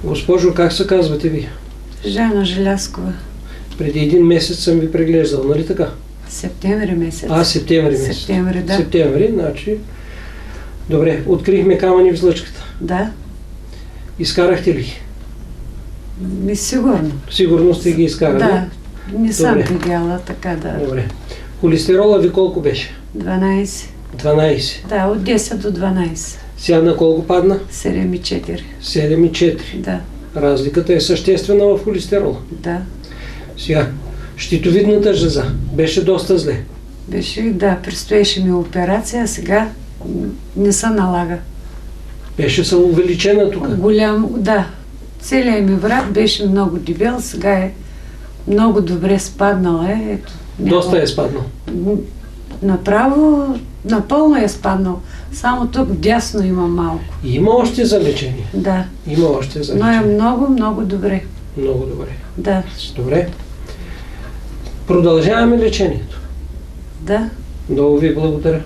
Госпожо, как се казвате ви? Жана Желязкова. Преди 1 месец съм ви преглеждал, нали така? Септември месец. Септември месец. Септември, да. Септември, значи... Добре, открихме камъни в злъчката. Да. Изкарахте ли? Сигурно. Сигурно сте ги изкарали? Да. Не съм Добре. видяла, така да. Добре. Холестерола ви колко беше? 12. 12. Да, от 10 до 12. Сега на колко падна? 7,4. 7,4. Да. Разликата е съществена в холестерола. Да. Сега, щитовидната жлеза беше доста зле. Беше, да, предстоеше ми операция, а сега не се налага. Беше са увеличена тук. Голям, да. Целият ми врат беше много дебел, сега е много добре спаднал. Ето, Доста е спаднал. Направо, напълно е спаднал. Само тук дясно има малко. Има още за лечение. Да. Има още за Но лечение. е много, много добре. Много добре. Да. Добре. Продължаваме лечението. Да. Много ви благодаря.